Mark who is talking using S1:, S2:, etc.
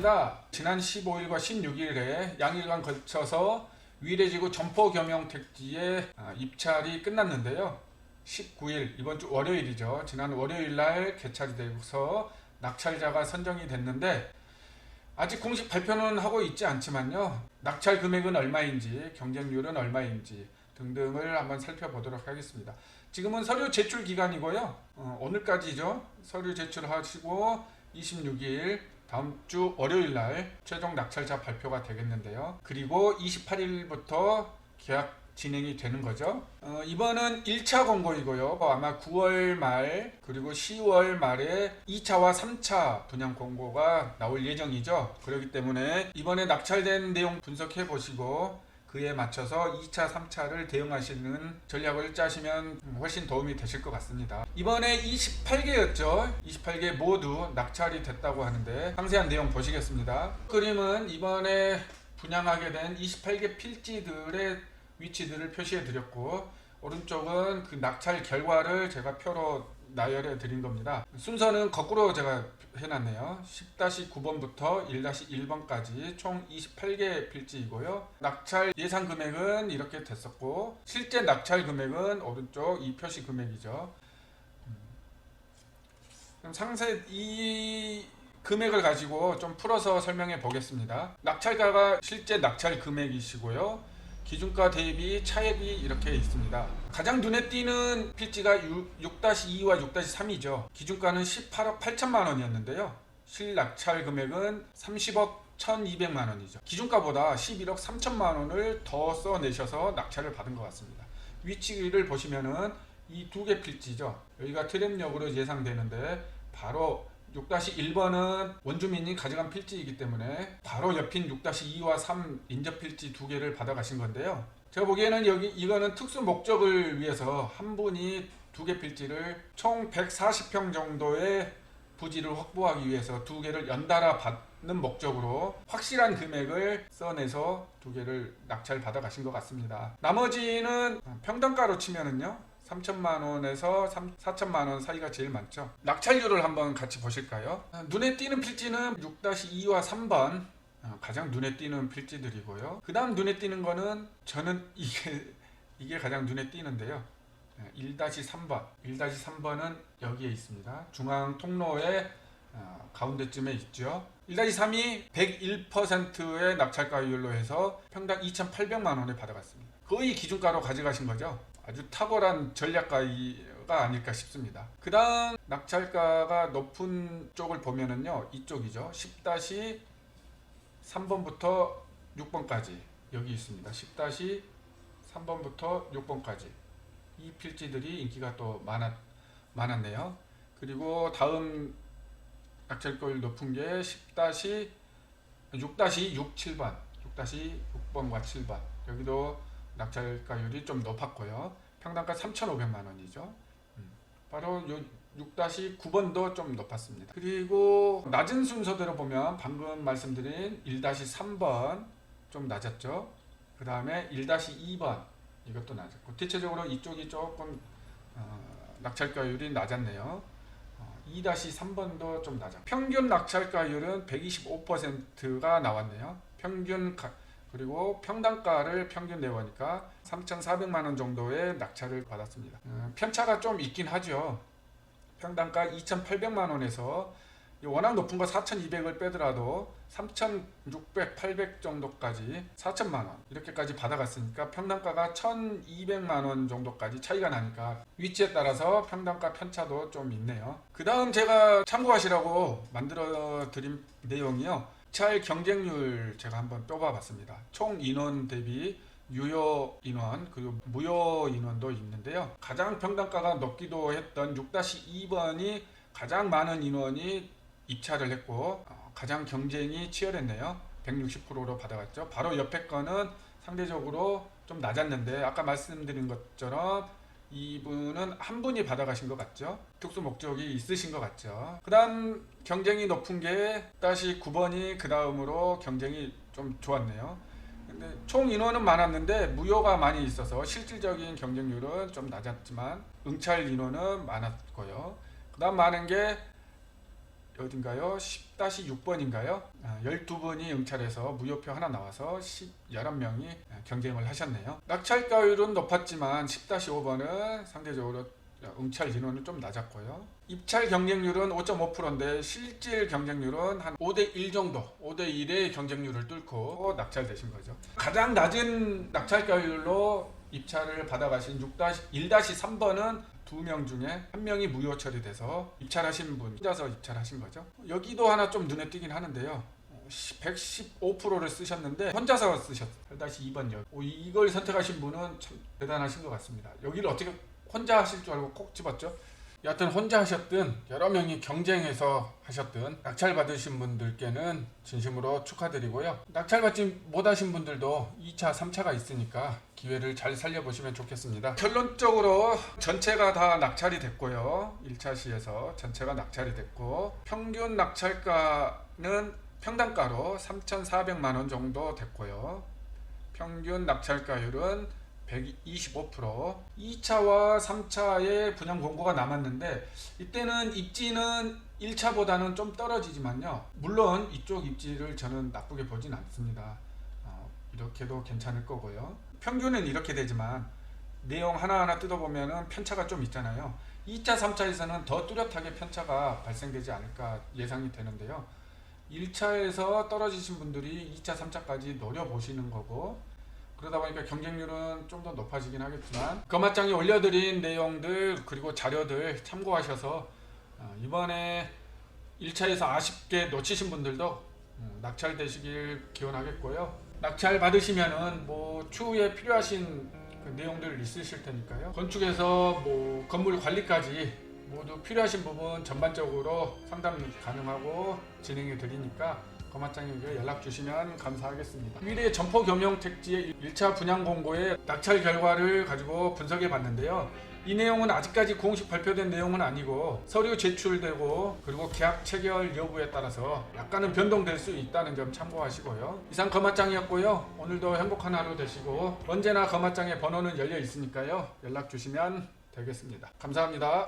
S1: 반갑습니다. 지난 15일과 16일에 양일간 걸쳐서 위례지구 점포겸용 택지의 입찰이 끝났는데요. 19일 이번 주 월요일이죠. 지난 월요일날 개찰이 되고서 낙찰자가 선정이 됐는데 아직 공식 발표는 하고 있지 않지만요. 낙찰 금액은 얼마인지, 경쟁률은 얼마인지 등등을 한번 살펴보도록 하겠습니다. 지금은 서류 제출 기간이고요. 오늘까지죠. 서류 제출하시고 26일 다음 주 월요일날 최종 낙찰자 발표가 되겠는데요. 그리고 28일부터 계약 진행이 되는 거죠. 이번은 1차 공고이고요. 아마 9월 말 그리고 10월 말에 2차와 3차 분양 공고가 나올 예정이죠. 그렇기 때문에 이번에 낙찰된 내용 분석해 보시고 그에 맞춰서 2차, 3차를 대응하시는 전략을 짜시면 훨씬 도움이 되실 것 같습니다. 이번에 28개였죠. 28개 모두 낙찰이 됐다고 하는데 상세한 내용 보시겠습니다. 그림은 이번에 분양하게 된 28개 필지들의 위치들을 표시해 드렸고 오른쪽은 그 낙찰 결과를 제가 표로 나열해 드린 겁니다. 순서는 거꾸로 제가 해놨네요. 10-9번부터 1-1번까지 총 28개 필지이고요. 낙찰 예상 금액은 이렇게 됐었고 실제 낙찰 금액은 오른쪽 이 표시 금액이죠. 그럼 상세 이 금액을 가지고 좀 풀어서 설명해 보겠습니다. 낙찰가가 실제 낙찰 금액이시고요. 기준가 대비 차액이 이렇게 있습니다. 가장 눈에 띄는 필지가 6-2와 6-3이죠. 기준가는 18억 8천만 원이었는데요. 실낙찰 금액은 30억 1200만 원이죠. 기준가보다 11억 3천만 원을 더 써내셔서 낙찰을 받은 것 같습니다. 위치를 보시면은 이 두 개 필지죠. 여기가 트램역으로 예상되는데 바로 6-1번은 원주민이 가져간 필지이기 때문에 바로 옆인 6-2와 3 인접 필지 두 개를 받아가신 건데요. 제가 보기에는 이거는 특수 목적을 위해서 한 분이 두 개 필지를 총 140평 정도의 부지를 확보하기 위해서 두 개를 연달아 받는 목적으로 확실한 금액을 써내서 두 개를 낙찰 받아가신 것 같습니다. 나머지는 평당가로 치면은요. 3천만 원에서 4천만 원 사이가 제일 많죠. 낙찰률을 한번 같이 보실까요? 눈에 띄는 필지는 6-2와 3번 가장 눈에 띄는 필지들이고요. 그 다음 눈에 띄는 거는 저는 이게 가장 눈에 띄는데요. 1-3번 1-3번은 여기에 있습니다. 중앙 통로의 가운데쯤에 있죠. 1-3이 101%의 낙찰가율로 해서 평당 2,800만 원에 받아갔습니다. 거의 기준가로 가져가신 거죠. 아주 탁월한 전략가가 아닐까 싶습니다. 그 다음 낙찰가가 높은 쪽을 보면은요. 이쪽이죠. 10-3번부터 6번까지 여기 있습니다. 10-3번부터 6번까지 이 필지들이 인기가 또 많았네요. 그리고 다음 낙찰가율 높은 게 6-6, 7번 6-6번과 7번 여기도 낙찰가율이 좀 높았고요. 평당가 3,500만 원이죠. 바로 6-9번도 좀 높았습니다. 그리고 낮은 순서대로 보면 방금 말씀드린 1-3번 좀 낮았죠. 그 다음에 1-2번 이것도 낮았고 대체적으로 이쪽이 조금 낙찰가율이 낮았네요. 2-3번도 좀 낮아. 평균 낙찰가율은 125%가 나왔네요. 그리고 평당가를 평균 내보니까 3,400만 원 정도의 낙찰을 받았습니다. 편차가 좀 있긴 하죠. 평당가 2,800만 원에서 워낙 높은 거 4,200을 빼더라도 3,600, 800 정도까지 4천만 원 이렇게까지 받아갔으니까 평당가가 1,200만 원 정도까지 차이가 나니까 위치에 따라서 평당가 편차도 좀 있네요. 그 다음 제가 참고하시라고 만들어 드린 내용이요. 낙찰 경쟁률 제가 한번 뽑아봤습니다. 총 인원 대비 유효 인원 그리고 무효 인원도 있는데요. 가장 평당가가 높기도 했던 6-2번이 가장 많은 인원이 입찰을 했고 가장 경쟁이 치열했네요. 160%로 받아갔죠. 바로 옆에 거는 상대적으로 좀 낮았는데 아까 말씀드린 것처럼 이분은 한 분이 받아가신 것 같죠. 특수 목적이 있으신 것 같죠. 그 다음 경쟁이 높은 게 9번이 그 다음으로 경쟁이 좀 좋았네요. 근데 총 인원은 많았는데 무효가 많이 있어서 실질적인 경쟁률은 좀 낮았지만 응찰 인원은 많았고요. 그 다음 많은 게 어딘가요? 10-6번인가요? 12분이 응찰해서 무효표 하나 나와서 11명이 경쟁을 하셨네요. 낙찰가율은 높았지만 10-5번은 상대적으로 응찰 인원은 좀 낮았고요. 입찰 경쟁률은 5.5%인데 실질 경쟁률은 한 5대1 정도, 5대1의 경쟁률을 뚫고 낙찰되신 거죠. 가장 낮은 낙찰가율로 입찰을 받아가신 1-3번은 2명 중에 1명이 무효 처리돼서 입찰하신 분 혼자서 입찰하신 거죠. 여기도 하나 좀 눈에 띄긴 하는데요. 115%를 쓰셨는데 혼자서 쓰셨어요. 8-2번 이걸 선택하신 분은 참 대단하신 것 같습니다. 여기를 어떻게 혼자 하실 줄 알고 콕 집었죠. 여하튼 혼자 하셨든 여러 명이 경쟁해서 하셨든 낙찰 받으신 분들께는 진심으로 축하드리고요. 낙찰 받지 못하신 분들도 2차, 3차가 있으니까 기회를 잘 살려보시면 좋겠습니다. 결론적으로 전체가 다 낙찰이 됐고요. 1차 시에서 전체가 낙찰이 됐고 평균 낙찰가는 평당가로 3,400만원 정도 됐고요. 평균 낙찰가율은 125%. 2차와 3차의 분양 공고가 남았는데 이때는 입지는 1차보다는 좀 떨어지지만요. 물론 이쪽 입지를 저는 나쁘게 보진 않습니다. 이렇게도 괜찮을 거고요. 평균은 이렇게 되지만 내용 하나하나 뜯어보면 편차가 좀 있잖아요. 2차, 3차에서는 더 뚜렷하게 편차가 발생되지 않을까 예상이 되는데요. 1차에서 떨어지신 분들이 2차, 3차까지 노려보시는 거고 그러다 보니까 경쟁률은 좀 더 높아지긴 하겠지만 거마장이 올려드린 내용들 그리고 자료들 참고하셔서 이번에 1차에서 아쉽게 놓치신 분들도 낙찰되시길 기원하겠고요. 낙찰 받으시면은 뭐 추후에 필요하신 그 내용들 있으실 테니까요. 건축에서 뭐 건물 관리까지 모두 필요하신 부분 전반적으로 상담 가능하고 진행해 드리니까 거마장에게 연락 주시면 감사하겠습니다. 미래 점포 겸용 택지의 1차 분양 공고의 낙찰 결과를 가지고 분석해 봤는데요. 이 내용은 아직까지 공식 발표된 내용은 아니고 서류 제출되고 그리고 계약 체결 여부에 따라서 약간은 변동될 수 있다는 점 참고하시고요. 이상 거마장이었고요. 오늘도 행복한 하루 되시고 언제나 거마장의 번호는 열려 있으니까요. 연락 주시면 되겠습니다. 감사합니다.